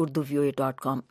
urduvoa.com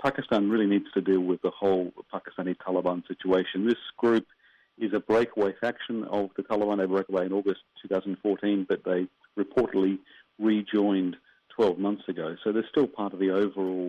Pakistan really needs to deal with the whole Pakistani Taliban situation. This group is a breakaway faction of the Taliban. They broke away in August 2014, but they reportedly rejoined 12 months ago. So they're still part of the overall.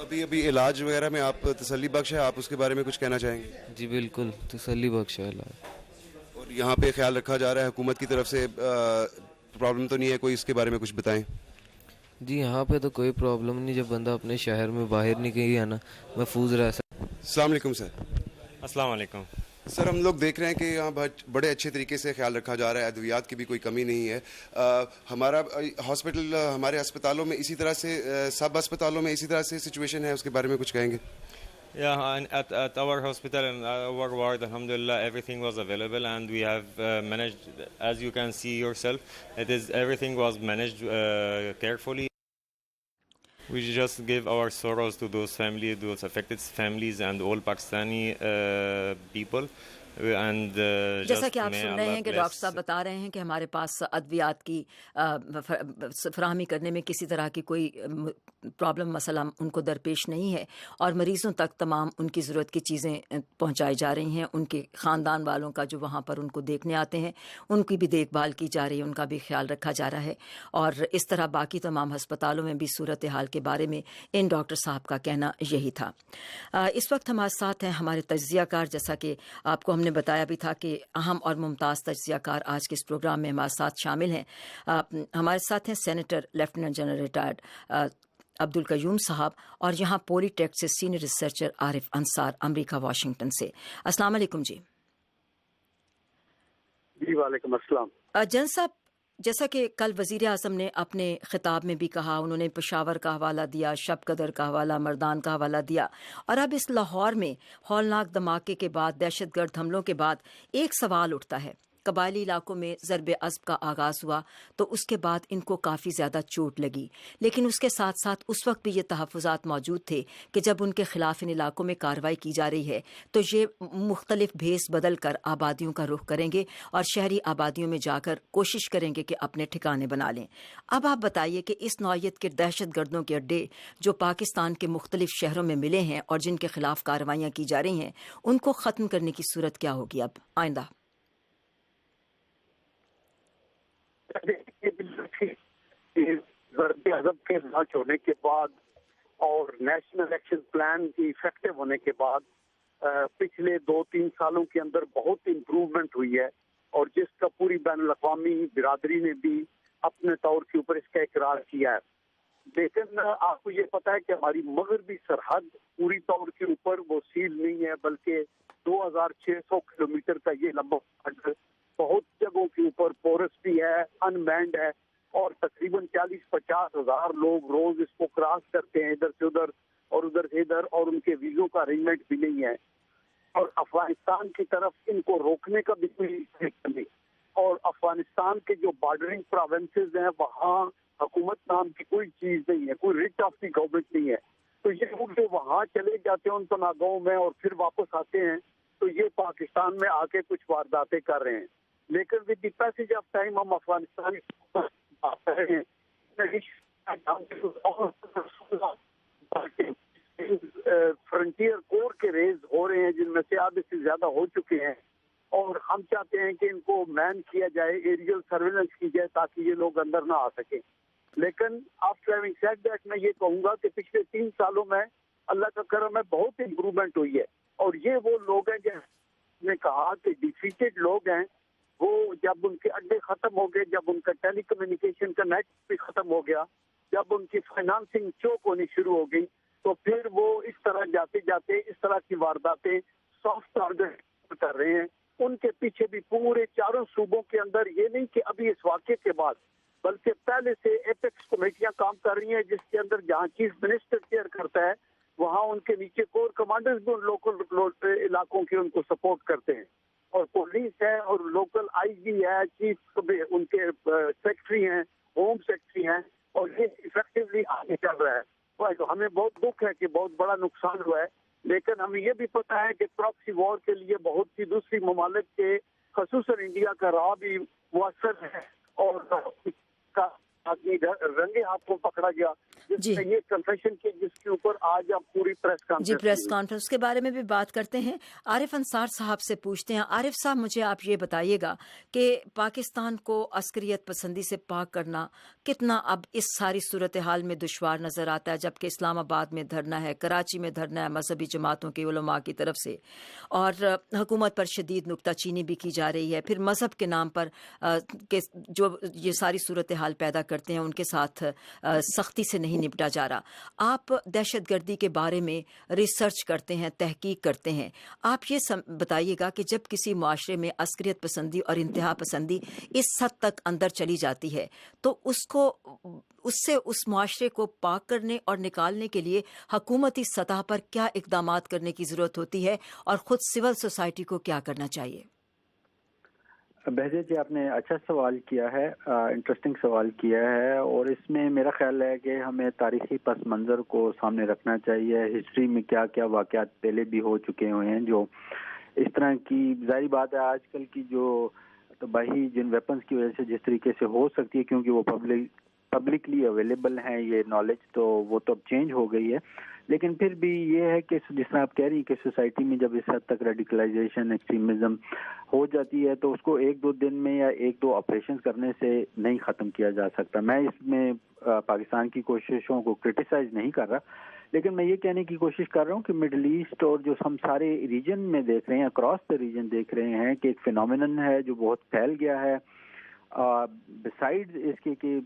ابھی علاج وغیرہ میں آپ تسلی بخش ہے, آپ اس کے بارے میں کچھ کہنا چاہیں گے؟ جی بالکل تسلی بخش ہے علاج. اور یہاں پہ خیال رکھا جا رہا ہے حکومت کی طرف سے, پرابلم تو نہیں ہے کوئی, اس کے بارے میں کچھ بتائیں. جی یہاں پہ تو کوئی پرابلم نہیں, جب بندہ اپنے شہر میں باہر نہیں گیا نا محفوظ رہ سکتا. السلام علیکم سر. السلام علیکم. سر ہم لوگ دیکھ رہے ہیں کہ یہاں بڑے اچھے طریقے سے خیال رکھا جا رہا ہے, ادویات کی بھی کوئی کمی نہیں ہے. ہمارے ہسپتالوں میں اسی طرح سے, سب ہسپتالوں میں اسی طرح سے سچویشن ہے, اس کے بارے میں کچھ کہیں گے؟ Yeah, and at our hospital and our ward, alhamdulillah, everything was available, and we have managed, as you can see yourself, everything was managed carefully. We just give our sorrows to those families, those affected families, and all Pakistani people. جیسا کہ آپ سن رہے ہیں کہ doctor صاحب بتا رہے ہیں کہ ہمارے پاس ادویات کی فراہمی کرنے میں کسی طرح کی کوئی پرابلم مسئلہ ان کو درپیش نہیں ہے, اور مریضوں تک تمام ان کی ضرورت کی چیزیں پہنچائی جا رہی ہیں. ان کے خاندان والوں کا جو وہاں پر ان کو دیکھنے آتے ہیں ان کی بھی دیکھ بھال کی جا رہی ہے, ان کا بھی خیال رکھا جا رہا ہے. اور اس طرح باقی تمام ہسپتالوں میں بھی صورتحال کے بارے میں ان ڈاکٹر صاحب کا کہنا یہی تھا. اس وقت ہمارے ساتھ ہیں ہمارے تجزیہ کار, جیسا کہ آپ کو ہم نے بتایا بھی تھا کہ اہم اور ممتاز تجزیہ کار آج کے اس پروگرام میں ہمارے ساتھ شامل ہیں. ہمارے ساتھ ہیں senator lieutenant general retired Abdul Qayyum صاحب, اور یہاں پولی ٹیک سے سینئر ریسرچر عارف انصار امریکہ واشنگٹن سے. السلام علیکم. جی جی وعلیکم السلام. جن صاحب, جیسا کہ کل وزیر اعظم نے اپنے خطاب میں بھی کہا, انہوں نے پشاور کا حوالہ دیا, شب قدر کا حوالہ, مردان کا حوالہ دیا, اور اب اس لاہور میں ہولناک دھماکے کے بعد, دہشت گرد حملوں کے بعد ایک سوال اٹھتا ہے. قبائلی علاقوں میں ضرب عصب کا آغاز ہوا تو اس کے بعد ان کو کافی زیادہ چوٹ لگی, لیکن اس کے ساتھ ساتھ اس وقت بھی یہ تحفظات موجود تھے کہ جب ان کے خلاف ان علاقوں میں کارروائی کی جا رہی ہے تو یہ مختلف بھیس بدل کر آبادیوں کا رخ کریں گے اور شہری آبادیوں میں جا کر کوشش کریں گے کہ اپنے ٹھکانے بنا لیں. اب آپ بتائیے کہ اس نوعیت کے دہشت گردوں کے اڈے جو پاکستان کے مختلف شہروں میں ملے ہیں اور جن کے خلاف کارروائیاں کی جا رہی ہیں, ان کو ختم کرنے کی صورت کیا ہوگی اب آئندہ؟ ضرب عضب کے لانچ ہونے کے بعد اور نیشنل ایکشن پلان کی افیکٹو ہونے کے بعد پچھلے 2-3 سالوں کے اندر بہت امپروومنٹ ہوئی ہے, اور جس کا پوری بین الاقوامی برادری نے بھی اپنے طور کے اوپر اس کا اقرار کیا ہے. لیکن آپ کو یہ پتا ہے کہ ہماری مغربی سرحد پوری طور کے اوپر وہ سیل نہیں ہے, بلکہ 2600 کلومیٹر کا یہ لمبا بہت جگہوں کے اوپر پورس بھی ہے, ان مینڈ ہے, اور تقریباً 40-50 ہزار لوگ روز اس کو کراس کرتے ہیں ادھر سے ادھر اور ادھر سے ادھر, اور ان کے ویزوں کا ارینجمنٹ بھی نہیں ہے. اور افغانستان کی طرف ان کو روکنے کا بھی کوئی نہیں, اور افغانستان کے جو بارڈرنگ پروونسز ہیں وہاں حکومت نام کی کوئی چیز نہیں ہے, کوئی ریٹ آف دی گورنمنٹ نہیں ہے. تو یہ لوگ جو وہاں چلے جاتے ہیں ان پناہگاہوں میں اور پھر واپس آتے ہیں, تو یہ پاکستان میں آ کے کچھ وارداتیں کر رہے ہیں. لیکن with the passage of time ہم افغانستان بات کر رہے ہیں, فرنٹیئر کور کے ریز ہو رہے ہیں جن میں سے آدھے سے زیادہ ہو چکے ہیں, اور ہم چاہتے ہیں کہ ان کو مین کیا جائے, ایریل سرویلنس کی جائے تاکہ یہ لوگ اندر نہ آ سکیں. لیکن آفٹر ہیونگ سیڈ دیٹ میں یہ کہوں گا کہ پچھلے 3 سالوں میں اللہ کا کرم ہے بہت امپروومنٹ ہوئی ہے. اور یہ وہ لوگ ہیں جیسے نے کہا کہ ڈیفیٹڈ لوگ ہیں, وہ جب ان کے اڈے ختم ہو گئے, جب ان کا ٹیلی کمیونیکیشن کا نیٹ بھی ختم ہو گیا, جب ان کی فائنانسنگ چوک ہونی شروع ہو گئی, تو پھر وہ اس طرح جاتے جاتے اس طرح کی وارداتیں سافٹ ٹارگٹ کر رہے ہیں. ان کے پیچھے بھی پورے 4 صوبوں کے اندر یہ نہیں کہ ابھی اس واقعے کے بعد, بلکہ پہلے سے ایپیکس کمیٹیاں کام کر رہی ہیں جس کے اندر جہاں چیف منسٹر چیئر کرتا ہے وہاں ان کے نیچے کور کمانڈرز بھی ان لوکل علاقوں کی ان کو سپورٹ کرتے ہیں, اور پولیس ہے اور لوکل آئی جی ہے, چیف ان کے سیکٹری ہیں, ہوم سیکٹری ہیں, اور یہ افیکٹولی آگے چل رہا ہے. تو ہمیں بہت دکھ ہے کہ بہت بڑا نقصان ہوا ہے, لیکن ہمیں یہ بھی پتا ہے کہ پراکسی وار کے لیے بہت سی دوسری ممالک کے خصوصاً انڈیا کا راہ بھی مؤثر ہے, اور جی رنگے ہاتھ کو پکڑا گیا، جس جی نے یہ کنفیشن کی، جس کے اوپر آج آپ پوری پریس کانفرنس جی پریس کانفرنس کے بارے میں بھی بات کرتے ہیں. عارف انصار صاحب سے پوچھتے ہیں. عارف صاحب مجھے آپ یہ بتائیے گا کہ پاکستان کو عسکریت پسندی سے پاک کرنا کتنا اب اس ساری صورتحال میں دشوار نظر آتا ہے، جبکہ اسلام آباد میں دھرنا ہے، کراچی میں دھرنا ہے مذہبی جماعتوں کے علماء کی طرف سے، اور حکومت پر شدید نکتہ چینی بھی کی جا رہی ہے. پھر مذہب کے نام پر جو یہ ساری صورتحال پیدا کرتے ہیں ان کے ساتھ سختی سے نہیں نپٹا جا رہا. آپ دہشت گردی کے بارے میں ریسرچ کرتے ہیں، تحقیق کرتے ہیں. آپ یہ بتائیے گا کہ جب کسی معاشرے میں عسکریت پسندی اور انتہا پسندی اس حد تک اندر چلی جاتی ہے تو اس سے اس معاشرے کو پاک کرنے اور نکالنے کے لیے حکومتی سطح پر کیا اقدامات کرنے کی ضرورت ہوتی ہے اور خود سول سوسائٹی کو کیا کرنا چاہیے؟ بہجت جی، آپ نے اچھا سوال کیا ہے، انٹرسٹنگ سوال کیا ہے، اور اس میں میرا خیال ہے کہ ہمیں تاریخی پس منظر کو سامنے رکھنا چاہیے. ہسٹری میں کیا کیا واقعات پہلے بھی ہو چکے ہوئے ہیں جو اس طرح کی، ظاہری بات ہے آج کل کی جو تباہی جن ویپنز کی وجہ سے جس طریقے سے ہو سکتی ہے، کیونکہ وہ پبلکلی اویلیبل ہیں یہ نالج، تو وہ تو اب چینج ہو گئی ہے. لیکن پھر بھی یہ ہے کہ جس طرح آپ کہہ رہی ہیں کہ سوسائٹی میں جب اس حد تک ریڈیکلائزیشن، ایکسٹریمزم ہو جاتی ہے تو اس کو 1-2 دن میں یا 1-2 آپریشن کرنے سے نہیں ختم کیا جا سکتا. میں اس میں پاکستان کی کوششوں کو کرٹیسائز نہیں کر رہا، لیکن میں یہ کہنے کی کوشش کر رہا ہوں کہ مڈل ایسٹ اور جو ہم سارے ریجن میں دیکھ رہے ہیں، اکراس دا ریجن دیکھ رہے ہیں کہ ایک فینومینن ہے جو بہت پھیل گیا ہے. بسائڈ اس کے کہ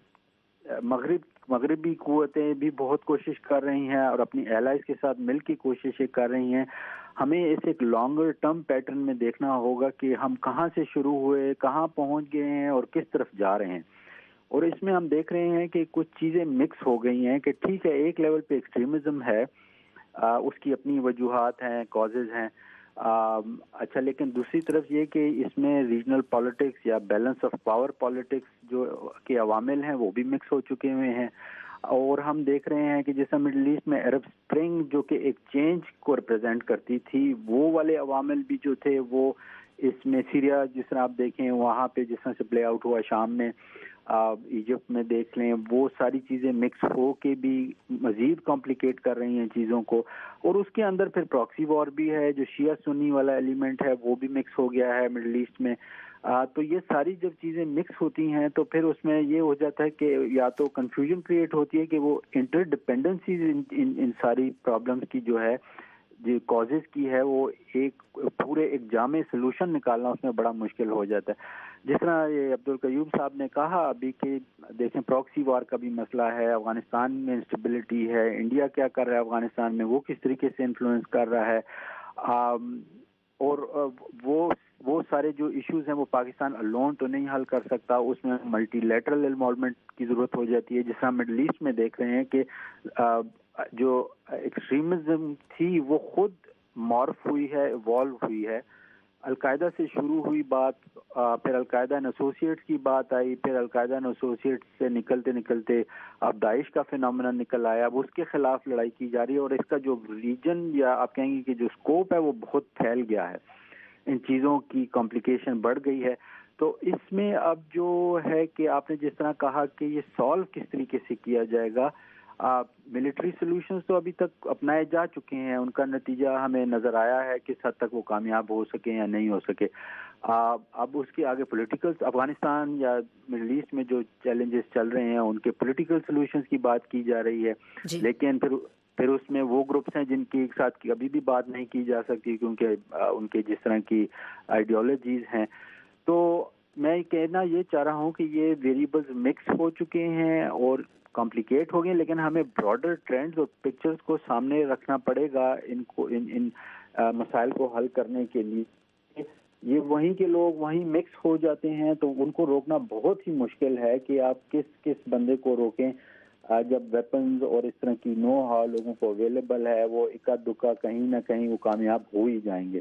مغربی قوتیں بھی بہت کوشش کر رہی ہیں اور اپنی ایلائز کے ساتھ مل کے کوششیں کر رہی ہیں. ہمیں اس ایک لانگر ٹرم پیٹرن میں دیکھنا ہوگا کہ ہم کہاں سے شروع ہوئے، کہاں پہنچ گئے ہیں اور کس طرف جا رہے ہیں. اور اس میں ہم دیکھ رہے ہیں کہ کچھ چیزیں مکس ہو گئی ہیں کہ ٹھیک ہے ایک لیول پہ ایکسٹریمزم ہے، اس کی اپنی وجوہات ہیں، کازز ہیں، اچھا، لیکن دوسری طرف یہ کہ اس میں ریجنل پالیٹکس یا بیلنس آف پاور پالیٹکس جو کے عوامل ہیں وہ بھی مکس ہو چکے ہوئے ہیں. اور ہم دیکھ رہے ہیں کہ جیسا مڈل ایسٹ میں عرب اسپرنگ جو کہ ایک چینج کو ریپرزینٹ کرتی تھی، وہ والے عوامل بھی جو تھے وہ اس میں سیریا جس طرح آپ دیکھیں وہاں پہ جس طرح سے پلے آؤٹ ہوا، شام میں، ایجپٹ میں دیکھ لیں، وہ ساری چیزیں مکس ہو کے بھی مزید کمپلیکیٹ کر رہی ہیں چیزوں کو. اور اس کے اندر پھر پراکسی وار بھی ہے، جو شیعہ سنی والا ایلیمنٹ ہے وہ بھی مکس ہو گیا ہے مڈل ایسٹ میں. تو یہ ساری جب چیزیں مکس ہوتی ہیں تو پھر اس میں یہ ہو جاتا ہے کہ یا تو کنفیوژن کریٹ ہوتی ہے کہ وہ انٹر ڈپینڈنسیز ان ساری پرابلمس کی جو ہے، جو کازز کی ہے، وہ ایک پورے ایک جامع سلوشن نکالنا اس میں بڑا مشکل ہو جاتا ہے. جس طرح یہ عبدالقیوم صاحب نے کہا ابھی کہ دیکھیں پراکسی وار کا بھی مسئلہ ہے، افغانستان میں انسٹیبلٹی ہے، انڈیا کیا کر رہا ہے افغانستان میں، وہ کس طریقے سے انفلوئنس کر رہا ہے، اور وہ سارے جو ایشوز ہیں وہ پاکستان الون تو نہیں حل کر سکتا، اس میں ملٹی لیٹرل انوالومنٹ کی ضرورت ہو جاتی ہے. جس طرح مڈل ایسٹ میں دیکھ رہے ہیں کہ جو ایکسٹریمزم تھی وہ خود مارف ہوئی ہے، ایوالو ہوئی ہے. القاعدہ سے شروع ہوئی بات، پھر القاعدہ اینڈ ایسوسیٹس کی بات آئی، پھر القاعدہ اینڈ ایسوسیٹس سے نکلتے اب داعش کا فینومینا نکل آیا. اب اس کے خلاف لڑائی کی جا رہی ہے اور اس کا جو ریجن یا آپ کہیں گے کہ جو اسکوپ ہے وہ بہت پھیل گیا ہے، ان چیزوں کی کمپلیکیشن بڑھ گئی ہے. تو اس میں اب جو ہے کہ آپ نے جس طرح کہا کہ یہ سالو کس طریقے سے کیا جائے گا، ملٹری سولوشنز تو ابھی تک اپنائے جا چکے ہیں، ان کا نتیجہ ہمیں نظر آیا ہے کس حد تک وہ کامیاب ہو سکے یا نہیں ہو سکے. اب اس کے آگے پولیٹیکل، افغانستان یا مڈل ایسٹ میں جو چیلنجز چل رہے ہیں ان کے پولیٹیکل سولوشنز کی بات کی جا رہی ہے، لیکن پھر اس میں وہ گروپس ہیں جن کے ساتھ ابھی بھی بات نہیں کی جا سکتی کیونکہ ان کے جس طرح کی آئیڈیالوجیز ہیں. تو میں کہنا یہ چاہ رہا ہوں کہ یہ ویریبلز مکس ہو چکے ہیں اور کمپلیکیٹ ہو گئے، لیکن ہمیں براڈر ٹرینڈز اور پکچرز کو سامنے رکھنا پڑے گا ان مسائل کو حل کرنے کے لیے. یہ وہیں کے لوگ وہیں مکس ہو جاتے ہیں تو ان کو روکنا بہت ہی مشکل ہے کہ آپ کس بندے کو روکیں جب ویپنز اور اس طرح کی نو ہاؤ لوگوں کو اویلیبل ہے. وہ اکا دکا کہیں نہ کہیں وہ کامیاب ہو ہی جائیں گے.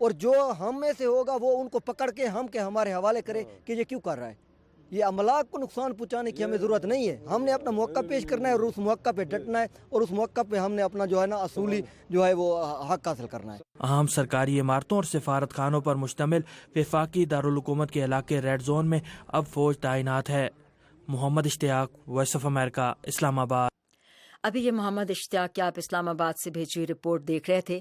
اور جو ہم میں سے ہوگا وہ ان کو پکڑ کے ہمارے حوالے کرے کہ یہ کیوں کر رہا ہے. یہ املاک کو نقصان پہنچانے کی ہمیں ضرورت نہیں ہے. ہم نے اپنا موقع پیش کرنا ہے اور اس موقع پہ ڈٹنا ہے اور اس موقع پہ ہم نے اپنا جو ہے نا اصولی جو ہے وہ حق حاصل کرنا ہے. اہم سرکاری عمارتوں اور سفارت خانوں پر مشتمل وفاقی دارالحکومت کے علاقے ریڈ زون میں اب فوج تعینات ہے. محمد اشتیاق، وائس آف امریکہ، اسلام آباد. ابھی یہ محمد اشتیاق کے آپ اسلام آباد سے بھیجی رپورٹ دیکھ رہے تھے.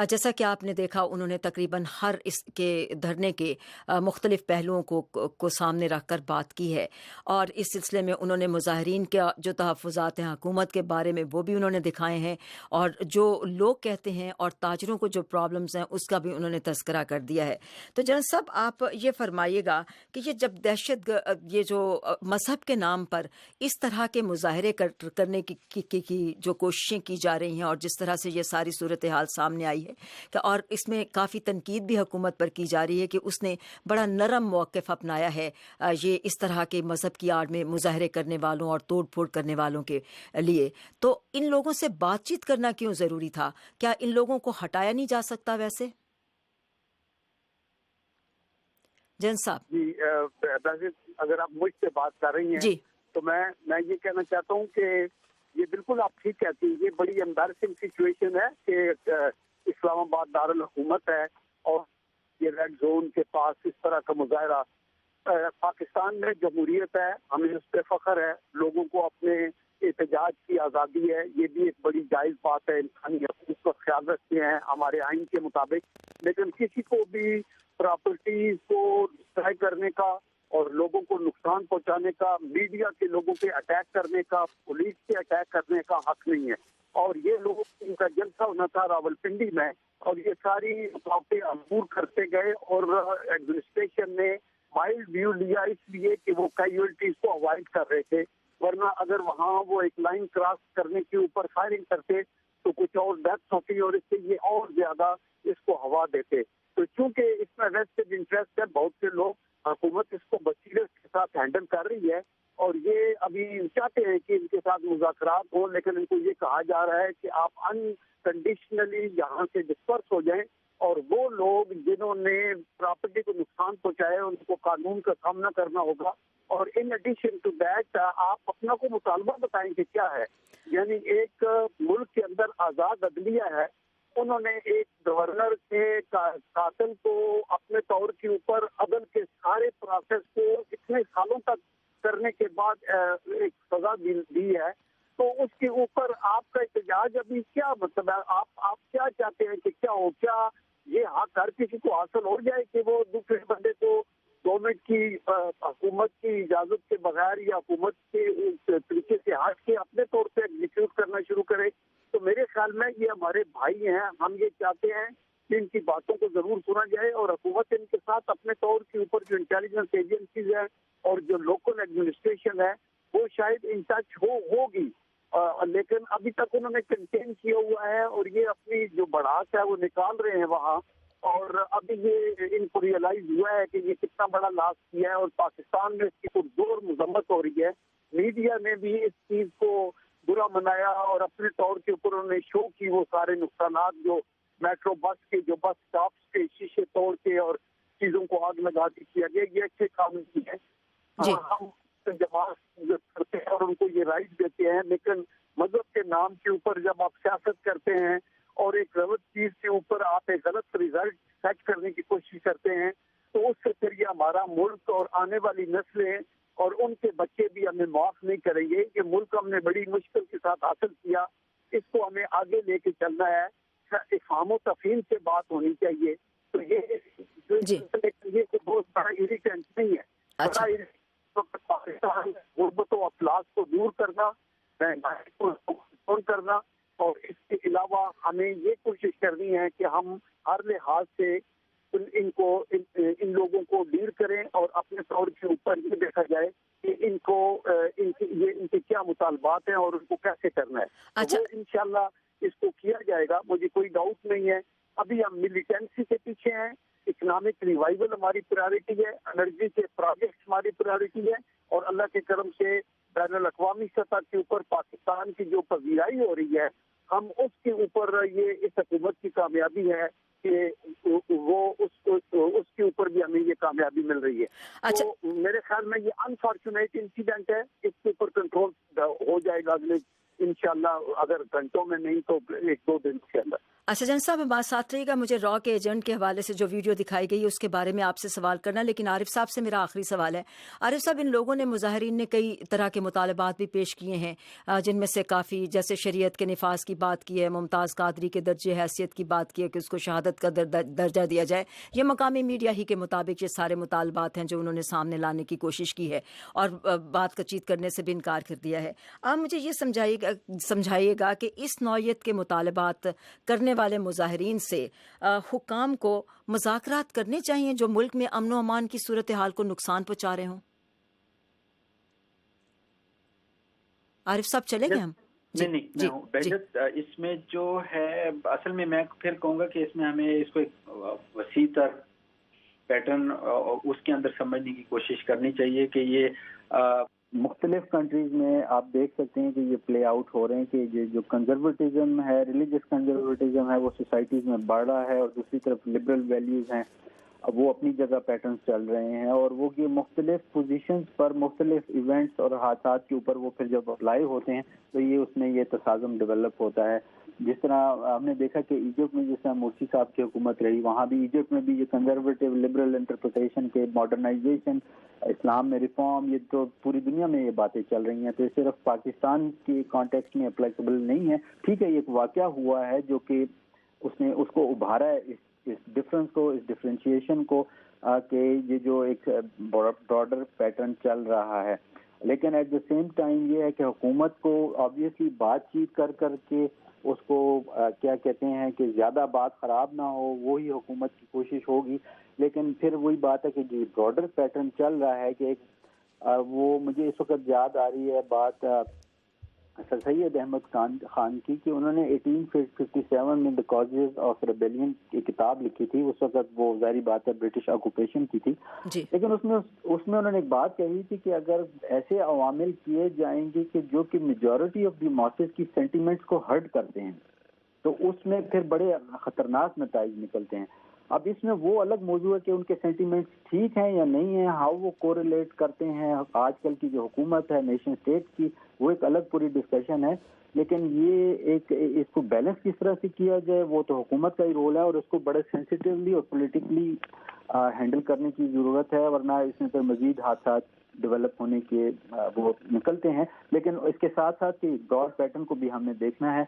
جیسا کہ آپ نے دیکھا انہوں نے تقریباً ہر اس کے دھرنے کے مختلف پہلوؤں کو سامنے رکھ کر بات کی ہے، اور اس سلسلے میں انہوں نے مظاہرین کا جو تحفظات ہیں حکومت کے بارے میں وہ بھی انہوں نے دکھائے ہیں، اور جو لوگ کہتے ہیں اور تاجروں کو جو پرابلمز ہیں اس کا بھی انہوں نے تذکرہ کر دیا ہے. تو جنرل صاحب آپ یہ فرمائیے گا کہ یہ جب یہ جو مذہب کے نام پر اس طرح کے مظاہرے کرنے کی جو کوششیں کی جا رہی ہیں، اور جس طرح سے یہ ساری صورتحال سامنے آئی ہے کہ اور اس میں کافی تنقید بھی حکومت پر کی جا رہی ہے کہ اس نے بڑا نرم موقف اپنایا ہے یہ اس طرح کے مذہب کی آڑ میں مظاہرے کرنے والوں اور توڑ پھوڑ کرنے والوں کے لیے، تو ان لوگوں سے بات چیت کرنا کیوں ضروری تھا؟ کیا ان لوگوں کو ہٹایا نہیں جا سکتا ویسے؟ جن صاحب جی اگر آپ مجھ سے بات کر رہی ہیں جی تو میں یہ کہنا چاہتا ہوں کہ یہ بالکل آپ ٹھیک کہتی ہیں. یہ بڑی امبیرسنگ سچویشن ہے کہ اسلام آباد دارالحکومت ہے اور یہ ریڈ زون کے پاس اس طرح کا مظاہرہ. پاکستان میں جمہوریت ہے، ہمیں اس پہ فخر ہے، لوگوں کو اپنے احتجاج کی آزادی ہے، یہ بھی ایک بڑی جائز بات ہے. انسانی حقوق کا خیال رکھتے ہیں ہمارے آئین کے مطابق، لیکن کسی کو بھی پراپرٹیز کو ڈسٹرائے کرنے کا اور لوگوں کو نقصان پہنچانے کا، میڈیا کے لوگوں پہ اٹیک کرنے کا، پولیس پہ اٹیک کرنے کا حق نہیں ہے. اور یہ لوگ ان کا جلسہ ہونا تھا راولپنڈی میں، اور یہ ساری باتیں عبور کرتے گئے، اور ایڈمنسٹریشن نے مائلڈ ویو لیا اس لیے کہ وہ کیجویلٹیز کو اوائڈ کر رہے تھے. ورنہ اگر وہاں وہ ایک لائن کراس کرنے کے اوپر فائرنگ کرتے تو کچھ اور ڈیتھ ہوتی اور اس سے یہ اور زیادہ اس کو ہوا دیتے. تو چونکہ اس میں ویسٹڈ انٹرسٹ ہے، بہت سے لوگ، حکومت اس کو بصیرت کے ساتھ ہینڈل کر رہی ہے، اور یہ ابھی چاہتے ہیں کہ ان کے ساتھ مذاکرات ہوں، لیکن ان کو یہ کہا جا رہا ہے کہ آپ انکنڈیشنلی یہاں سے ڈسپرس ہو جائیں، اور وہ لوگ جنہوں نے پراپرٹی کو نقصان پہنچایا ان کو قانون کا سامنا کرنا ہوگا. اور ان ایڈیشن ٹو دیٹ آپ اپنا کو مطالبہ بتائیں کہ کیا ہے. یعنی ایک ملک کے اندر آزاد عدلیہ ہے، انہوں نے ایک گورنر کے قاتل کو اپنے طور کے اوپر عدل کے سارے پروسیس کو اتنے سالوں تک کرنے کے بعد ایک سزا دی ہے، تو اس کے اوپر آپ کا احتجاج ابھی کیا مطلب ہے؟ آپ کیا چاہتے ہیں کہ کیا ہو؟ کیا یہ حق ہر کسی کو حاصل ہو جائے کہ وہ دوسرے بندے کو گورنمنٹ کی حکومت کی اجازت کے بغیر یا حکومت کے طریقے سے ہٹ کے اپنے طور پہ ایگزیکیوٹ کرنا شروع کرے؟ تو میرے خیال میں یہ ہمارے بھائی ہیں، ہم یہ چاہتے ہیں کہ ان کی باتوں کو ضرور سنا جائے، اور حکومت ان کے ساتھ اپنے طور کے اوپر جو انٹیلیجنس ایجنسیز ہیں اور جو لوکل ایڈمنسٹریشن ہے وہ شاید ان ٹچ ہوگی، لیکن ابھی تک انہوں نے کنٹین کیا ہوا ہے، اور یہ اپنی جو بڑھاس ہے وہ نکال رہے ہیں وہاں. اور ابھی یہ ان کو ریئلائز ہوا ہے کہ یہ کتنا بڑا لاس کیا ہے، اور پاکستان میں اس کی پرزور مذمت ہو رہی ہے. میڈیا نے بھی اس چیز کو برا منایا، اور اپنے طور کے اوپر انہوں نے شو کی وہ سارے نقصانات جو میٹرو بس کے جو بس اسٹاپس کے شیشے توڑ کے اور چیزوں کو آگ لگا کے کیا گیا. یہ اچھے کام نہیں ہے. ہم جماعت کرتے ہیں اور ان کو یہ رائٹ دیتے ہیں، لیکن مذہب کے نام کے اوپر جب آپ سیاست کرتے ہیں اور ایک غلط چیز کے اوپر آپ ایک غلط ریزلٹ سیٹ کرنے کی کوشش کرتے ہیں، تو اس سے پھر یہ ہمارا ملک اور آنے والی نسلیں اور ان کے بچے بھی ہمیں معاف نہیں کریں گے. یہ ملک ہم نے بڑی مشکل کے ساتھ حاصل کیا، اس کو ہمیں آگے لے کے چلنا ہے. افہام و تفہیم سے بات ہونی چاہیے. تو یہ بہت بڑا ایریٹنٹ نہیں ہے. پاکستان غربت و افلاس کو دور کرنا، مہنگائی کو کنٹرول کرنا، اور اس کے علاوہ ہمیں یہ کوشش کرنی ہے کہ ہم ہر لحاظ سے ان لوگوں کو ڈیل کریں، اور اپنے طور کے اوپر یہ دیکھا جائے کہ ان کے کیا مطالبات ہیں اور ان کو کیسے کرنا ہے. تو انشاءاللہ اس کو کیا جائے گا، مجھے کوئی ڈاؤٹ نہیں ہے. ابھی ہم ملیٹنسی کے پیچھے ہیں، اکنامک ریوائول ہماری پرائرٹی ہے، انرجی کے پروجیکٹس ہماری پرائرٹی ہے، اور اللہ کے کرم سے بین الاقوامی سطح کے اوپر پاکستان کی جو پذیرائی ہو رہی ہے، ہم اس کے اوپر یہ اس حکومت کی کامیابی ہے کہ وہ اس کے اوپر بھی ہمیں یہ کامیابی مل رہی ہے. اچھا. تو میرے خیال میں یہ انفارچونیٹ انسیڈنٹ ہے, اس کے اوپر کنٹرول ہو جائے گا اگلے انشاءاللہ, اگر گھنٹوں میں نہیں تو 1-2 دن کے اندر. اچھا جن صاحب بات ساتھ رہے گا, مجھے را کے ایجنٹ کے حوالے سے جو ویڈیو دکھائی گئی ہے اس کے بارے میں آپ سے سوال کرنا, لیکن عارف صاحب سے میرا آخری سوال ہے. عارف صاحب, ان لوگوں نے, مظاہرین نے کئی طرح کے مطالبات بھی پیش کیے ہیں, جن میں سے کافی جیسے شریعت کے نفاذ کی بات کی ہے, ممتاز قادری کے درجہ حیثیت کی بات کی ہے کہ اس کو شہادت کا درجہ دیا جائے. یہ مقامی میڈیا ہی کے مطابق یہ سارے مطالبات ہیں جو انہوں نے سامنے لانے کی کوشش کی ہے اور بات کا چیت کرنے سے بھی انکار کر دیا ہے. آپ مجھے یہ سمجھائیے گا کہ اس نوعیت کے مطالبات کرنے والے مظاہرین سے حکام کو مذاکرات کرنے چاہیے جو ملک میں امن و امان کی صورتحال کو نقصان پہنچا رہے ہوں. عارف صاحب چلے گئے ہم؟ نہیں بہجت, اس میں جو ہے اصل میں پھر کہوں گا کہ اس میں ہمیں اس کو ایک وسیع تر پیٹرن اس کے اندر سمجھنے کی کوشش کرنی چاہیے کہ یہ مختلف کنٹریز میں آپ دیکھ سکتے ہیں کہ یہ پلے آؤٹ ہو رہے ہیں کہ یہ جو کنزرویٹزم ہے, ریلیجس کنزرویٹزم ہے, وہ سوسائٹیز میں بڑھ رہا ہے, اور دوسری طرف لبرل ویلیوز ہیں وہ اپنی جگہ پیٹرنز چل رہے ہیں, اور وہ یہ مختلف پوزیشنز پر مختلف ایونٹس اور حادثات کے اوپر وہ پھر جب اپلائی ہوتے ہیں تو یہ اس میں یہ تصادم ڈیولپ ہوتا ہے. جس طرح ہم نے دیکھا کہ ایجپٹ میں جس طرح مرسی صاحب کی حکومت رہی, وہاں بھی ایجپٹ میں بھی یہ کنزرویٹو لبرل انٹرپریٹیشن کے ماڈرنائزیشن, اسلام میں ریفارم, یہ تو پوری دنیا میں یہ باتیں چل رہی ہیں, تو یہ صرف پاکستان کے کانٹیکسٹ میں اپلیکیبل نہیں ہے. ٹھیک ہے, یہ ایک واقعہ ہوا ہے جو کہ اس نے اس کو ابھارا ہے, اس ڈفرینس کو, اس ڈفرینشیشن کو, کہ یہ جو ایک براڈر پیٹرن چل رہا ہے. لیکن ایٹ دا سیم ٹائم یہ ہے کہ حکومت کو آبویسلی بات چیت کر کے اس کو کیا کہتے ہیں کہ زیادہ بات خراب نہ ہو, وہی حکومت کی کوشش ہوگی. لیکن پھر وہی بات ہے کہ جو براڈر پیٹرن چل رہا ہے کہ ایک وہ مجھے اس وقت یاد آ رہی ہے بات سر سید احمد خان کی کہ انہوں نے 1857 میں دی کازز آف ریبیلین کی کتاب لکھی تھی. اس وقت وہ ظاہری بات ہے برٹش آکوپیشن کی تھی, لیکن اس میں انہوں نے ایک بات کہی تھی کہ اگر ایسے عوامل کیے جائیں گے کہ جو کہ میجورٹی آف دی ماسز کی سینٹیمنٹس کو ہرٹ کرتے ہیں تو اس میں پھر بڑے خطرناک نتائج نکلتے ہیں. اب اس میں وہ الگ موضوع ہے کہ ان کے سینٹیمنٹس ٹھیک ہیں یا نہیں ہیں, ہاؤ وہ کوریلیٹ کرتے ہیں آج کل کی جو حکومت ہے نیشن اسٹیٹ کی, وہ ایک الگ پوری ڈسکشن ہے. لیکن یہ ایک اس کو بیلنس کس طرح سے کیا جائے وہ تو حکومت کا ہی رول ہے, اور اس کو بڑے سینسیٹیولی اور پولیٹیکلی ہینڈل کرنے کی ضرورت ہے, ورنہ اس میں پھر مزید حادثات ڈیولپ ہونے کے وہ نکلتے ہیں. لیکن اس کے ساتھ ساتھ براڈ پیٹرن کو بھی ہم نے دیکھنا ہے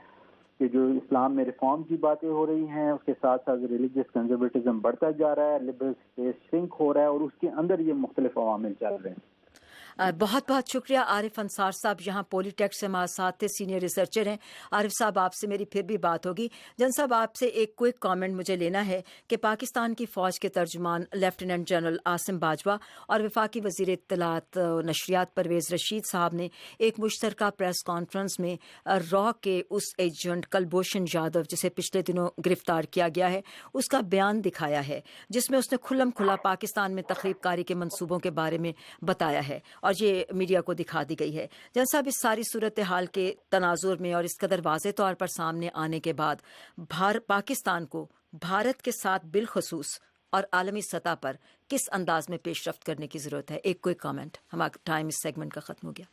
کہ جو اسلام میں ریفارم کی باتیں ہو رہی ہیں, اس کے ساتھ ساتھ ریلیجس کنزرویٹزم بڑھتا جا رہا ہے, لبرل اسپیس شرنک ہو رہا ہے, اور اس کے اندر یہ مختلف عوامل چل رہے ہیں. بہت بہت شکریہ عارف انصار صاحب, یہاں پولی ٹیک سے ہمارے ساتھ تھے, سینئر ریسرچر ہیں. عارف صاحب آپ سے میری پھر بھی بات ہوگی. جن صاحب آپ سے ایک کوئک کامنٹ مجھے لینا ہے کہ پاکستان کی فوج کے ترجمان لیفٹیننٹ جنرل عاصم باجوہ اور وفاقی وزیر اطلاعات و نشریات پرویز رشید صاحب نے ایک مشترکہ پریس کانفرنس میں را کے اس ایجنٹ کلبھوشن یادو جسے پچھلے دنوں گرفتار کیا گیا ہے اس کا بیان دکھایا ہے, جس میں اس نے کھلم کھلا پاکستان میں تخریب کاری کے منصوبوں کے بارے میں بتایا ہے اور یہ میڈیا کو دکھا دی گئی ہے. جن صاحب اس ساری صورتحال کے تناظر میں اور اس قدر واضح طور پر سامنے آنے کے بعد پاکستان کو بھارت کے ساتھ بالخصوص اور عالمی سطح پر کس انداز میں پیش رفت کرنے کی ضرورت ہے؟ ایک کوئی کامنٹ, ہمارا ٹائم اس سیگمنٹ کا ختم ہو گیا.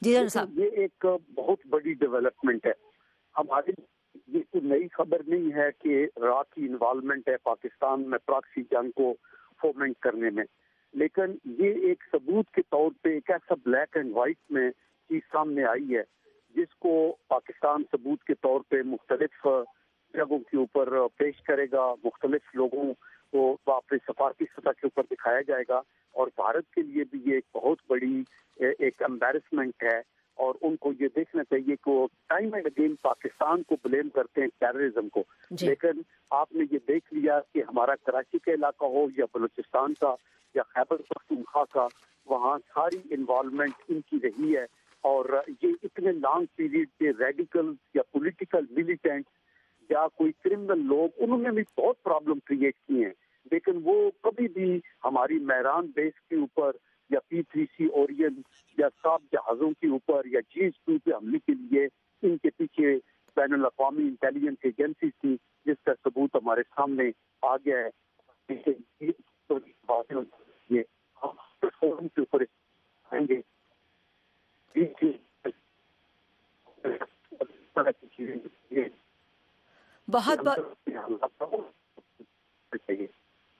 جی جن صاحب, یہ ایک بہت بڑی ڈیولپمنٹ ہے ہماری. یہ کوئی نئی خبر نہیں ہے کہ را کی انوالومنٹ ہے پاکستان میں پراکسی جنگ کو فومنٹ کرنے میں, لیکن یہ ایک ثبوت کے طور پہ ایک ایسا بلیک اینڈ وائٹ میں چیز سامنے آئی ہے جس کو پاکستان ثبوت کے طور پہ مختلف جگہوں کے اوپر پیش کرے گا, مختلف لوگوں کو اپنے سفارتی سطح کے اوپر دکھایا جائے گا, اور بھارت کے لیے بھی یہ ایک بہت بڑی ایک امبیرسمنٹ ہے. اور ان کو یہ دیکھنا چاہیے کہ وہ ٹائم اینڈ اگین پاکستان کو بلیم کرتے ہیں ٹیررزم کو, لیکن آپ نے یہ دیکھ لیا کہ ہمارا کراچی کا علاقہ ہو یا بلوچستان کا یا خیبر پختونخوا کا, وہاں ساری انوالومنٹ ان کی رہی ہے. اور یہ اتنے لانگ پیریڈ کے ریڈیکل یا پولیٹیکل ملیٹنٹ یا کوئی کرمنل لوگ, انہوں نے بھی بہت پرابلم کریٹ کی ہیں, لیکن وہ کبھی بھی ہماری مہران بیس کے اوپر یا P3C اورین یا صاف جہازوں کے اوپر یا GH2 پہ حملے کے لیے ان کے پیچھے بین الاقوامی انٹیلیجنس ایجنسی تھی، جس کا ثبوت ہمارے سامنے آ گیا ہے. یہ فورم کے اوپر آئیں گے.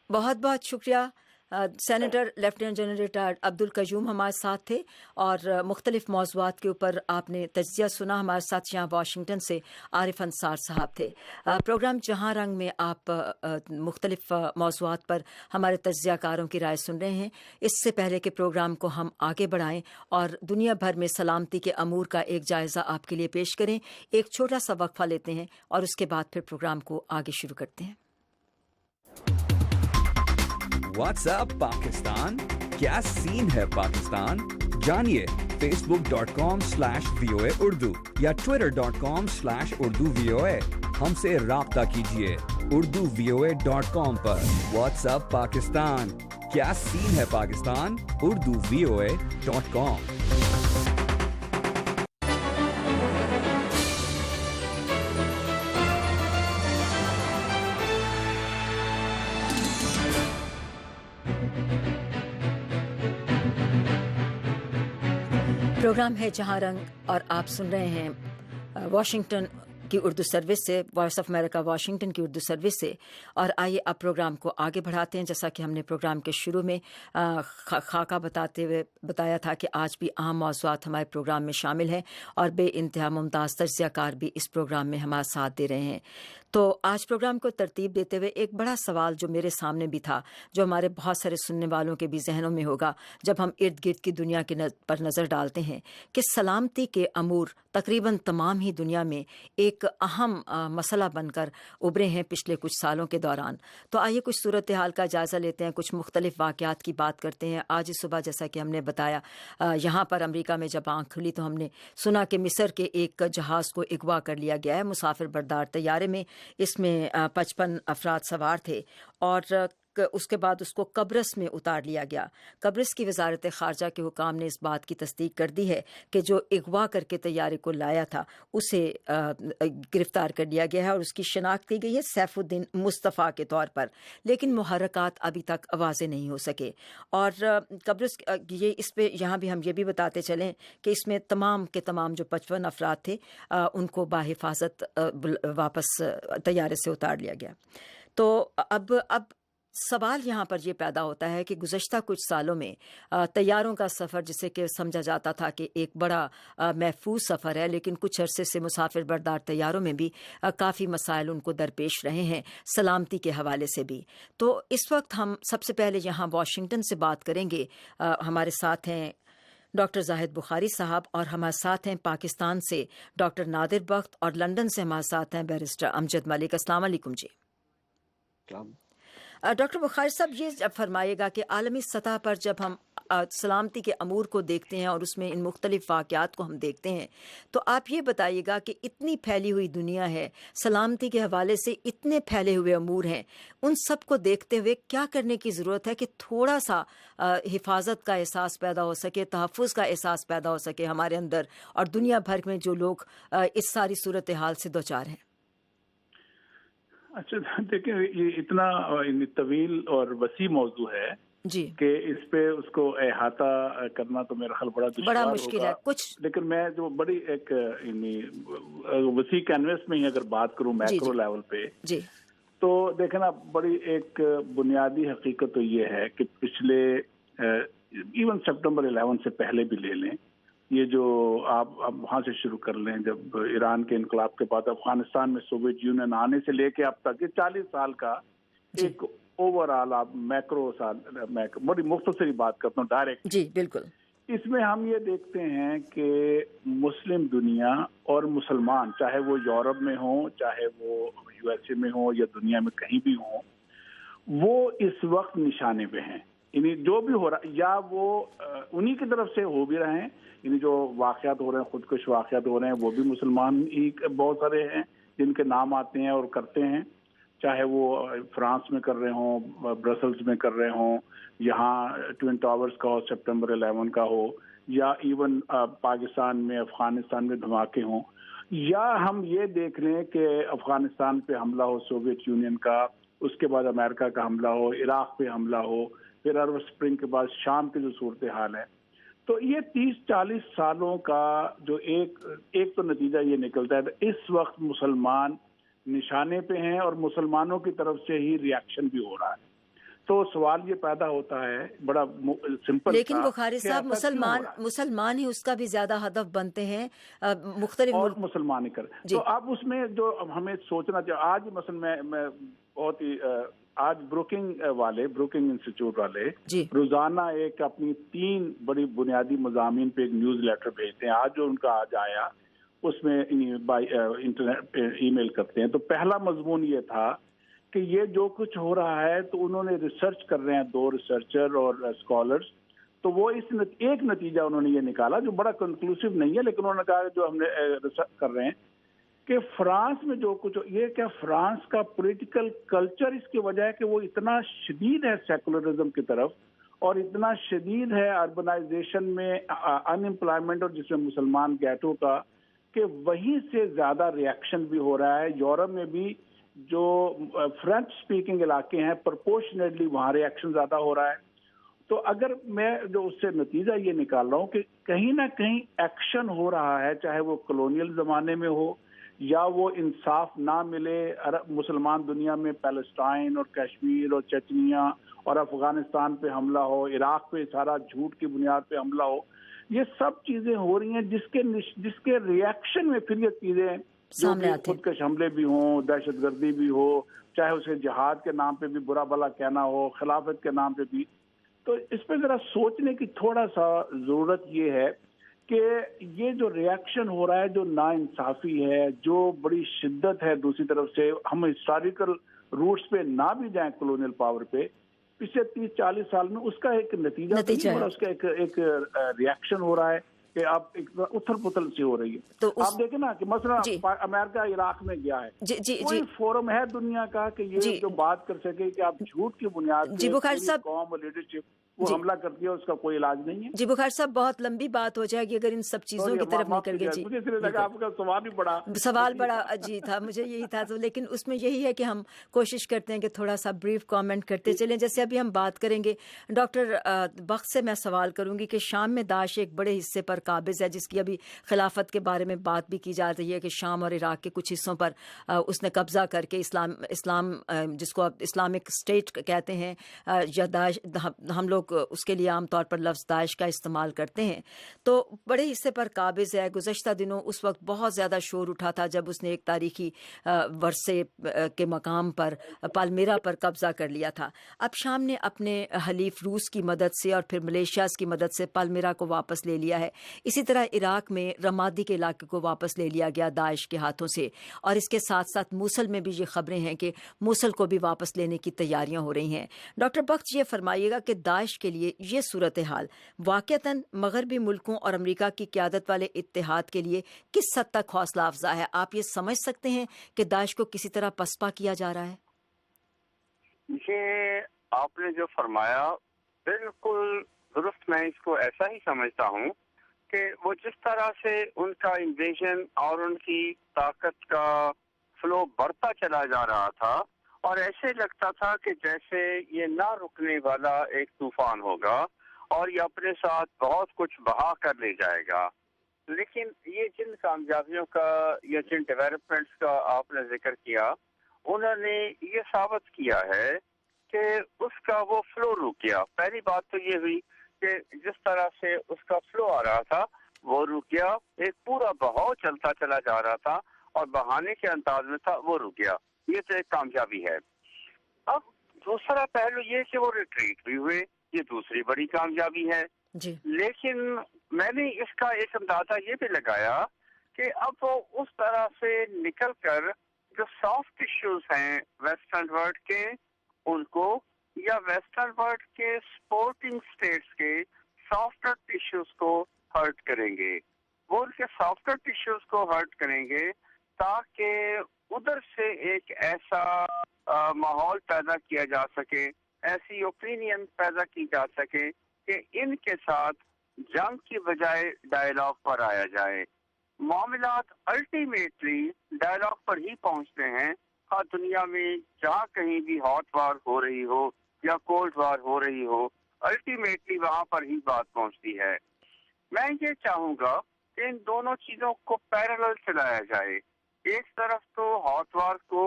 بہت بہت شکریہ. Senator lieutenant general retired Abdul Qayyum ہمارے ساتھ تھے اور مختلف موضوعات کے اوپر آپ نے تجزیہ سنا. ہمارے ساتھ یہاں واشنگٹن سے عارف انصار صاحب تھے. پروگرام جہاں رنگ میں آپ مختلف موضوعات پر ہمارے تجزیہ کاروں کی رائے سن رہے ہیں. اس سے پہلے کہ پروگرام کو ہم آگے بڑھائیں اور دنیا بھر میں سلامتی کے امور کا ایک جائزہ آپ کے لیے پیش کریں، ایک چھوٹا سا وقفہ لیتے ہیں اور اس کے بعد پھر پروگرام کو آگے شروع کرتے ہیں. واٹس اپ پاکستان، کیا سین ہے پاکستان؟ جانیے facebook.com/VOA Urdu یا twitter.com/Urdu VOA. ہم سے رابطہ کیجیے urduvoa.com پر. واٹس اپ پاکستان، کیا سین ہے پاکستان؟ urduvoa.com. پروگرام ہے جہاں رنگ اور آپ سن رہے ہیں واشنگٹن کی اردو سروس سے، وائس آف امریکہ واشنگٹن کی اردو سروس سے. اور آئیے اب پروگرام کو آگے بڑھاتے ہیں. جیسا کہ ہم نے پروگرام کے شروع میں خاکہ بتاتے ہوئے بتایا تھا کہ آج بھی اہم موضوعات ہمارے پروگرام میں شامل ہیں اور بے انتہا ممتاز تجزیہ کار بھی اس پروگرام میں ہمارا ساتھ دے رہے ہیں. تو آج پروگرام کو ترتیب دیتے ہوئے ایک بڑا سوال جو میرے سامنے بھی تھا، جو ہمارے بہت سارے سننے والوں کے بھی ذہنوں میں ہوگا جب ہم ارد گرد کی دنیا کے پر نظر ڈالتے ہیں، کہ سلامتی کے امور تقریباً تمام ہی دنیا میں ایک اہم مسئلہ بن کر ابھرے ہیں پچھلے کچھ سالوں کے دوران. تو آئیے کچھ صورتحال کا جائزہ لیتے ہیں، کچھ مختلف واقعات کی بات کرتے ہیں. آج ہی صبح جیسا کہ ہم نے بتایا، یہاں پر امریکہ میں جب آنکھ کھلی تو ہم نے سنا کہ مصر کے ایک جہاز کو اغوا کر لیا گیا ہے مسافر بردار طیارے میں. اس میں 55 افراد سوار تھے اور اس کے بعد اس کو قبرص میں اتار لیا گیا. قبرص کی وزارت خارجہ کے حکام نے اس بات کی تصدیق کر دی ہے کہ جو اغوا کر کے طیارے کو لایا تھا اسے گرفتار کر لیا گیا ہے اور اس کی شناخت کی گئی ہے سیف الدین مصطفیٰ کے طور پر. لیکن محرکات ابھی تک واضح نہیں ہو سکے. اور قبرص یہ اس پہ یہاں بھی ہم یہ بھی بتاتے چلیں کہ اس میں تمام کے تمام جو 55 افراد تھے ان کو باحفاظت واپس طیارے سے اتار لیا گیا. تو اب سوال یہاں پر یہ پیدا ہوتا ہے کہ گزشتہ کچھ سالوں میں طیاروں کا سفر، جسے کہ سمجھا جاتا تھا کہ ایک بڑا محفوظ سفر ہے، لیکن کچھ عرصے سے مسافر بردار طیاروں میں بھی کافی مسائل ان کو درپیش رہے ہیں سلامتی کے حوالے سے بھی. تو اس وقت ہم سب سے پہلے یہاں واشنگٹن سے بات کریں گے. ہمارے ساتھ ہیں ڈاکٹر زاہد بخاری صاحب اور ہمارے ساتھ ہیں پاکستان سے ڈاکٹر نادر بخت اور لندن سے ہمارے ساتھ ہیں بیرسٹر امجد ملک. السلام علیکم جی. ڈاکٹر بخاری صاحب، یہ جب فرمائیے گا کہ عالمی سطح پر جب ہم سلامتی کے امور کو دیکھتے ہیں اور اس میں ان مختلف واقعات کو ہم دیکھتے ہیں، تو آپ یہ بتائیے گا کہ اتنی پھیلی ہوئی دنیا ہے، سلامتی کے حوالے سے اتنے پھیلے ہوئے امور ہیں، ان سب کو دیکھتے ہوئے کیا کرنے کی ضرورت ہے کہ تھوڑا سا حفاظت کا احساس پیدا ہو سکے، تحفظ کا احساس پیدا ہو سکے ہمارے اندر اور دنیا بھر میں جو لوگ اس ساری صورتحال سے دوچار ہیں؟ اچھا دیکھیں، یہ اتنا طویل اور وسیع موضوع ہے جی کہ اس پہ اس کو احاطہ کرنا تو میرا خیال بڑا مشکل ہے کچھ. لیکن میں جو بڑی ایک وسیع کینوس میں ہی اگر بات کروں میکرو لیول پہ، جی تو دیکھیں نا، بڑی ایک بنیادی حقیقت تو یہ ہے کہ پچھلے ایون سپٹمبر 11 سے پہلے بھی لے لیں، یہ جو آپ وہاں سے شروع کر لیں، جب ایران کے انقلاب کے بعد افغانستان میں سوویت یونین آنے سے لے کے اب تک یہ 40 سال کا ایک اوور آل آپ میکرو سال، بڑی مختصری بات کرتا ہوں ڈائریکٹ. جی بالکل. اس میں ہم یہ دیکھتے ہیں کہ مسلم دنیا اور مسلمان، چاہے وہ یورپ میں ہوں، چاہے وہ USA میں ہوں یا دنیا میں کہیں بھی ہوں، وہ اس وقت نشانے پہ ہیں. یعنی جو بھی ہو رہا، یا وہ انہی کی طرف سے ہو بھی رہے ہیں، یعنی جو واقعات ہو رہے ہیں، خودکش واقعات ہو رہے ہیں، وہ بھی مسلمان ہی بہت سارے ہیں جن کے نام آتے ہیں اور کرتے ہیں، چاہے وہ فرانس میں کر رہے ہوں، برسلز میں کر رہے ہوں، یہاں ٹوئن ٹاورز کا ہو، سپٹمبر 11 کا ہو، یا ایون پاکستان میں، افغانستان میں دھماکے ہوں. یا ہم یہ دیکھ لیں کہ افغانستان پہ حملہ ہو سوویت یونین کا، اس کے بعد امریکہ کا حملہ ہو، عراق پہ حملہ ہو، پھر عرب اسپرنگ کے بعد شام کی جو صورتحال ہے، تو یہ 30-40 سالوں کا جو ایک تو نتیجہ یہ نکلتا ہے، اس وقت مسلمان نشانے پہ ہیں اور مسلمانوں کی طرف سے ہی ریاکشن بھی ہو رہا ہے. تو سوال یہ پیدا ہوتا ہے بڑا سمپل، لیکن بخاری صاحب مسلمان ہی اس کا بھی زیادہ ہدف بنتے ہیں، مختلف اور مسلمان ہی کر. تو اب اس میں جو ہمیں سوچنا چاہیے، آج مثلا میں بہت ہی آج بروکنگ انسٹیٹیوٹ والے روزانہ ایک اپنی 3 بڑی بنیادی مضامین پہ ایک نیوز لیٹر بھیجتے ہیں. آج جو ان کا آج آیا اس میں انٹرنیٹ ای میل کرتے ہیں. تو پہلا مضمون یہ تھا کہ یہ جو کچھ ہو رہا ہے، تو انہوں نے ریسرچ کر رہے ہیں 2 ریسرچر اور اسکالرز، تو وہ ایک نتیجہ انہوں نے یہ نکالا جو بڑا کنکلوسیو نہیں ہے، لیکن انہوں نے کہا جو ہم نے ریسرچ کر رہے ہیں کہ فرانس میں جو کچھ یہ کیا فرانس کا پولیٹیکل کلچر اس کی وجہ ہے کہ وہ اتنا شدید ہے سیکولرزم کی طرف اور اتنا شدید ہے اربنائزیشن میں ان امپلائمنٹ اور جس میں مسلمان گیٹو کا، کہ وہیں سے زیادہ ریاکشن بھی ہو رہا ہے. یورپ میں بھی جو فرینچ سپیکنگ علاقے ہیں پرپورشنیٹلی وہاں ریاکشن زیادہ ہو رہا ہے. تو اگر میں جو اس سے نتیجہ یہ نکال رہا ہوں کہ کہیں نہ کہیں ایکشن ہو رہا ہے، چاہے وہ کلونیل زمانے میں ہو یا وہ انصاف نہ ملے مسلمان دنیا میں، پیلسٹائن اور کشمیر اور چچنیا اور افغانستان پہ حملہ ہو، عراق پہ سارا جھوٹ کی بنیاد پہ حملہ ہو، یہ سب چیزیں ہو رہی ہیں جس کے ریاکشن میں پھر یہ چیزیں جو بھی خودکش حملے بھی ہوں، دہشت گردی بھی ہو، چاہے اسے جہاد کے نام پہ بھی برا بھلا کہنا ہو، خلافت کے نام پہ بھی. تو اس پہ ذرا سوچنے کی تھوڑا سا ضرورت یہ ہے کہ یہ جو ریاکشن ہو رہا ہے، جو نا انصافی ہے، جو بڑی شدت ہے دوسری طرف سے، ہم ہسٹوریکل روٹس پہ نہ بھی جائیں کلونیل پاور پہ، پچھلے 30-40 سال میں اس کا ایک نتیجہ ہے، اس کا ایک ریاکشن ہو رہا ہے کہ آپ ایک اتھل پتھل سی ہو رہی ہے. تو آپ دیکھیں نا کہ مثلا امریکہ عراق میں گیا ہے، کوئی فورم ہے دنیا کا کہ یہ جو بات کر سکے کہ آپ جھوٹ کی بنیاد پہ قوم اور لیڈرشپ وہ حملہ کرتی ہے، اس کا کوئی علاج نہیں ہے. جی بخاری صاحب، بہت لمبی بات ہو جائے گی اگر ان سب چیزوں کی طرف نکل گئے. جی مجھے اس لیے لگا آپ کا سوال بڑا جی تھا، مجھے یہی تھا. تو لیکن اس میں یہی ہے کہ ہم کوشش کرتے ہیں کہ تھوڑا سا بریف کامنٹ کرتے چلیں. جیسے ابھی ہم بات کریں گے ڈاکٹر بخت سے میں سوال کروں گی کہ شام میں داعش ایک بڑے حصے پر قابض ہے، جس کی ابھی خلافت کے بارے میں بات بھی کی جا رہی ہے کہ شام اور عراق کے کچھ حصوں پر اس نے قبضہ کر کے اسلام جس کو اب اسلامک اسٹیٹ کہتے ہیں یا داعش، ہم لوگ اس کے لیے عام طور پر لفظ داعش کا استعمال کرتے ہیں، تو بڑے حصے پر قابض ہے. گزشتہ دنوں اس وقت بہت زیادہ شور اٹھا تھا جب اس نے ایک تاریخی ورثے کے مقام پر پالمیرا پر قبضہ کر لیا تھا. اب شام نے اپنے حلیف روس کی مدد سے اور پھر ملیشیاز کی مدد سے پالمیرا کو واپس لے لیا ہے. اسی طرح عراق میں رمادی کے علاقے کو واپس لے لیا گیا داعش کے ہاتھوں سے، اور اس کے ساتھ ساتھ موصل میں بھی یہ خبریں ہیں کہ موصل کو بھی واپس لینے کی تیاریاں ہو رہی ہیں. ڈاکٹر بخت، یہ فرمائیے گا کہ داعش کے لیے یہ صورتحال واقعتاً مغربی ملکوں اور امریکہ کی قیادت والے اتحاد کے لیے کس حد تک حوصلہ افزا ہے؟ آپ یہ سمجھ سکتے ہیں کہ داعش کو کسی طرح پسپا کیا جا رہا ہے؟ یہ آپ نے جو فرمایا بالکل درست، میں اس کو ایسا ہی سمجھتا ہوں کہ وہ جس طرح سے ان کا انویژن اور ان کی طاقت کا فلو بڑھتا چلا جا رہا تھا، اور ایسے لگتا تھا کہ جیسے یہ نہ رکنے والا ایک طوفان ہوگا اور یہ اپنے ساتھ بہت کچھ بہا کر لے جائے گا. لیکن یہ جن کامیابیوں کا یا جن ڈیولپمنٹس کا آپ نے ذکر کیا، انہوں نے یہ ثابت کیا ہے کہ اس کا وہ فلو رک گیا. پہلی بات تو یہ ہوئی کہ جس طرح سے اس کا فلو آ رہا تھا وہ رک گیا، ایک پورا بہاؤ چلتا چلا جا رہا تھا اور بہانے کے انداز میں تھا، وہ رک گیا. یہ تو ایک کامیابی ہے. اب دوسرا پہلو یہ کہ وہ ریٹریٹ بھی ہوئے، یہ دوسری بڑی کامیابی ہے. لیکن میں نے اس کا ایک اندازہ یہ بھی لگایا کہ اب وہ اس طرح سے نکل کر جو سافٹ ایشوز ہیں ویسٹرن ورلڈ کے، ان کو یا ویسٹرن ورلڈ کے سپورٹنگ سٹیٹس کے سافٹر ٹیشوز کو ہرٹ کریں گے. وہ ان کے سافٹر ٹیشوز کو ہرٹ کریں گے تاکہ ادھر سے ایک ایسا ماحول پیدا کیا جا سکے، ایسی اوپینین پیدا کی جا سکے کہ ان کے ساتھ جنگ کی بجائے ڈائیلاگ پر آیا جائے. معاملات الٹیمیٹلی ڈائلاگ پر ہی پہنچتے ہیں. ہر دنیا میں جہاں کہیں بھی ہاٹ وار ہو رہی ہو یا کولڈ وار ہو رہی ہو, الٹیمیٹلی وہاں پر ہی بات پہنچتی ہے. میں یہ چاہوں گا کہ ان دونوں چیزوں کو پیرالل چلایا جائے. ایک طرف تو ہاٹ وار کو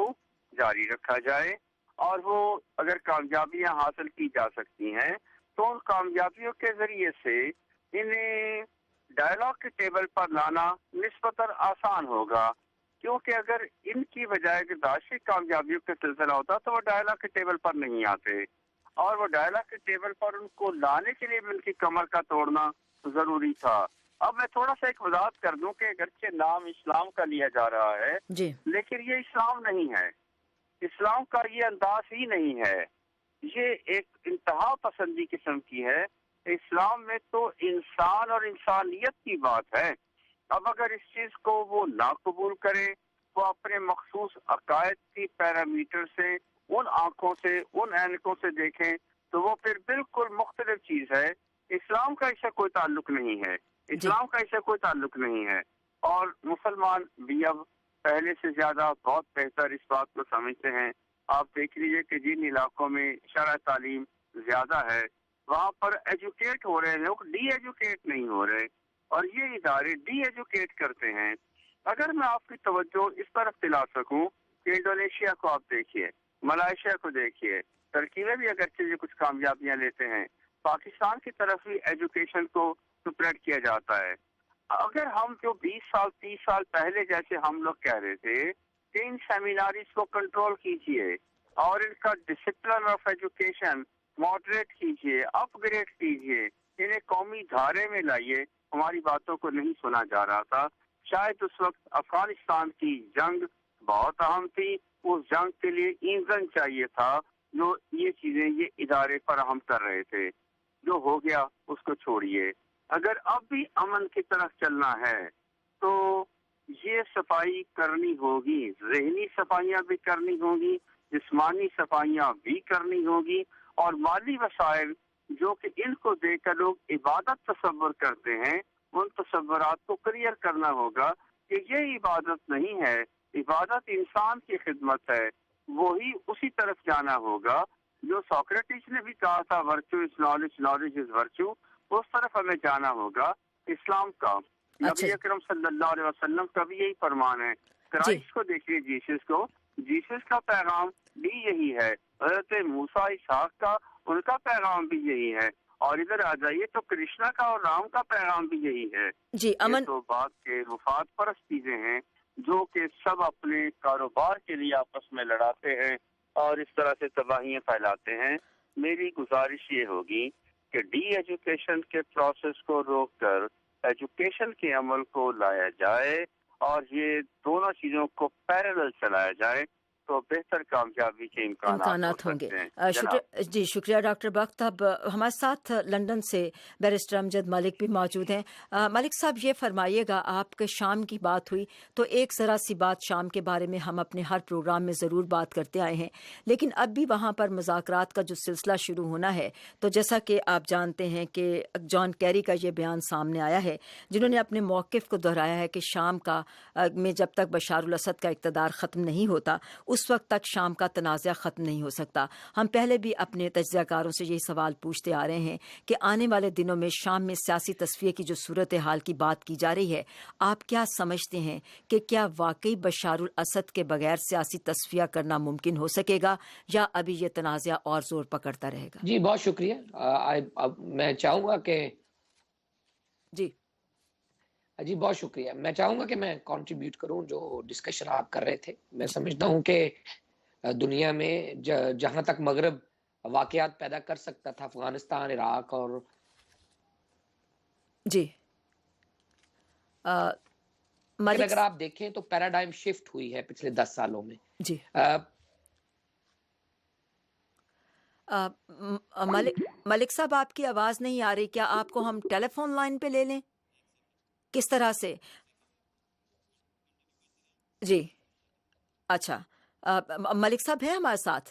جاری رکھا جائے اور وہ اگر کامیابیاں حاصل کی جا سکتی ہیں تو ان کامیابیوں کے ذریعے سے انہیں ڈائلاگ کے ٹیبل پر لانا نسبتاً آسان ہوگا, کیونکہ اگر ان کی بجائے گرداشی کامیابیوں کا سلسلہ ہوتا تو وہ ڈائلاگ کے ٹیبل پر نہیں آتے, اور وہ ڈائلاگ کے ٹیبل پر ان کو لانے کے لیے بھی ان کی کمر کا توڑنا ضروری تھا. اب میں تھوڑا سا ایک وضاحت کر دوں کہ اگرچہ نام اسلام کا لیا جا رہا ہے جی لیکن یہ اسلام نہیں ہے, اسلام کا یہ انداز ہی نہیں ہے, یہ ایک انتہا پسندی قسم کی ہے. اسلام میں تو انسان اور انسانیت کی بات ہے. اب اگر اس چیز کو وہ نہ قبول کرے, وہ اپنے مخصوص عقائد کی پیرامیٹر سے, ان آنکھوں سے, ان اینکوں سے دیکھیں تو وہ پھر بالکل مختلف چیز ہے. اسلام کا اس سے کوئی تعلق نہیں ہے, اسلام کا اس سے کوئی تعلق نہیں ہے. اور مسلمان بھی اب پہلے سے زیادہ بہت بہتر اس بات کو سمجھتے ہیں. آپ دیکھ لیجئے کہ جن علاقوں میں شرع تعلیم زیادہ ہے وہاں پر ایجوکیٹ ہو رہے لوگ, ڈی ایجوکیٹ نہیں ہو رہے, اور یہ ادارے ڈی ایجوکیٹ کرتے ہیں. اگر میں آپ کی توجہ اس طرف دلا سکوں کہ انڈونیشیا کو آپ دیکھیے, ملائیشیا کو دیکھیے, ترکی میں بھی اگرچہ یہ کچھ کامیابیاں لیتے ہیں, پاکستان کی طرف بھی ایجوکیشن کو سپریڈ کیا جاتا ہے. اگر ہم جو 20 سال 30 سال پہلے جیسے ہم لوگ کہہ رہے تھے کہ ان سیمینارز کو کنٹرول کیجئے اور ان کا ڈسپلن آف ایجوکیشن ماڈریٹ کیجئے, اپ گریڈ کیجئے, انہیں قومی دھارے میں لائیے, ہماری باتوں کو نہیں سنا جا رہا تھا. شاید اس وقت افغانستان کی جنگ بہت اہم تھی, اس جنگ کے لیے ایندھن چاہیے تھا جو یہ چیزیں یہ ادارے فراہم کر رہے تھے. جو ہو گیا اس کو چھوڑیے. اگر اب بھی امن کی طرف چلنا ہے تو یہ صفائی کرنی ہوگی, ذہنی صفائیاں بھی کرنی ہوگی, جسمانی صفائیاں بھی کرنی ہوگی, اور مالی وسائل جو کہ ان کو دیکھ کر لوگ عبادت تصور کرتے ہیں ان تصورات کو کلیئر کرنا ہوگا کہ یہ عبادت نہیں ہے, عبادت انسان کی خدمت ہے. وہی اسی طرف جانا ہوگا جو سوکریٹس نے بھی کہا تھا, virtue is knowledge, knowledge is virtue, اس طرف ہمیں جانا ہوگا. اسلام کا نبی اکرم صلی اللہ علیہ وسلم کا بھی یہی فرمان ہے. کرائسٹ کو دیکھیے, جیسس کو, جیسس کا پیغام بھی یہی ہے. حضرت موسیٰ اسحاق کا, ان کا پیغام بھی یہی ہے. اور ادھر آ جائیے تو کرشنا کا اور رام کا پیغام بھی یہی ہے. جی امن, یہ تو بات کے مفاد پرست چیزیں ہیں جو کہ سب اپنے کاروبار کے لیے آپس میں لڑاتے ہیں اور اس طرح سے تباہیاں پھیلاتے ہیں. میری گزارش یہ ہوگی کہ ڈی ایجوکیشن کے پروسیس کو روک کر ایجوکیشن کے عمل کو لایا جائے اور یہ دونوں چیزوں کو پیرالل چلایا جائے تو بہتر کامیابی کے امکانات ہوں گے. جی شکریہ ڈاکٹر بخت. اب ہمارے ساتھ لندن سے بیرسٹر امجد ملک بھی موجود ہیں. ملک صاحب یہ فرمائیے گا, آپ کے شام کی بات ہوئی تو ایک ذرا سی بات شام کے بارے میں ہم اپنے ہر پروگرام میں ضرور بات کرتے آئے ہیں, لیکن اب بھی وہاں پر مذاکرات کا جو سلسلہ شروع ہونا ہے تو جیسا کہ آپ جانتے ہیں کہ جان کیری کا یہ بیان سامنے آیا ہے جنہوں نے اپنے موقف کو دہرایا ہے کہ شام کا میں جب تک بشار الاسد کا اقتدار ختم نہیں ہوتا اس وقت تک شام کا تنازع ختم نہیں ہو سکتا. ہم پہلے بھی اپنے تجزیہ کاروں سے یہی سوال پوچھتے آ رہے ہیں کہ آنے والے دنوں میں شام میں سیاسی تصفیے کی جو صورتحال کی بات کی جا رہی ہے, آپ کیا سمجھتے ہیں کہ کیا واقعی بشار الاسد کے بغیر سیاسی تصفیہ کرنا ممکن ہو سکے گا یا ابھی یہ تنازع اور زور پکڑتا رہے گا؟ جی بہت شکریہ. میں چاہوں گا کہ جی بہت شکریہ. میں چاہوں گا کہ میں کنٹریبیوٹ کروں جو ڈسکشن آپ کر رہے تھے. میں سمجھتا ہوں کہ دنیا میں جہاں تک مغرب واقعات پیدا کر سکتا تھا, افغانستان, عراق اور جی اگر آپ دیکھیں تو پیراڈائم شفٹ ہوئی ہے پچھلے 10 سالوں میں. جی ملک صاحب آپ کی آواز نہیں آ رہی, کیا آپ کو ہم ٹیلی فون لائن پہ لے لیں؟ کس طرح سے؟ جی اچھا, ملک صاحب ہیں ہمارے ساتھ؟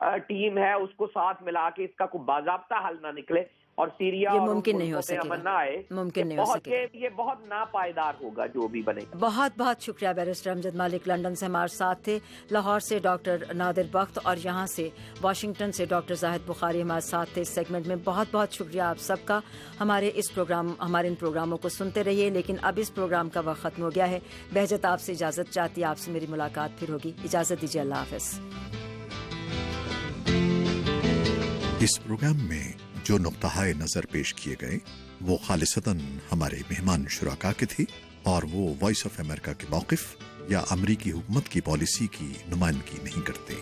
ٹیم ہے اس کو ساتھ ملا کے اس کا کوئی باضابطہ حل نہ نکلے اور سیریا یہ ممکن نہیں ہو سکے امن نہ آئے، ممکن نہیں ہو سکے، یہ بہت ناپائیدار ہوگا جو بھی بنے گا۔ بہت بہت شکریہ بیرسٹر امجد مالک، لندن سے ہمارے ساتھ تھے، لاہور سے ڈاکٹر نادر بخت اور یہاں سے واشنگٹن سے ڈاکٹر زاہد بخاری ہمارے ساتھ تھے اس سیگمنٹ میں۔ بہت بہت شکریہ آپ سب کا، ہمارے ان پروگراموں کو سنتے رہیے، لیکن اب اس پروگرام کا وقت ختم ہو گیا ہے۔ بہجت آپ سے اجازت چاہتی ہے، آپ سے میری ملاقات پھر ہوگی، اجازت دیجیے، اللہ حافظ۔ اس پروگرام میں جو نقطہ نظر پیش کیے گئے وہ خالصتاً ہمارے مہمان شرکاء کے تھے اور وہ وائس آف امریکہ کے موقف یا امریکی حکومت کی پالیسی کی نمائندگی نہیں کرتے۔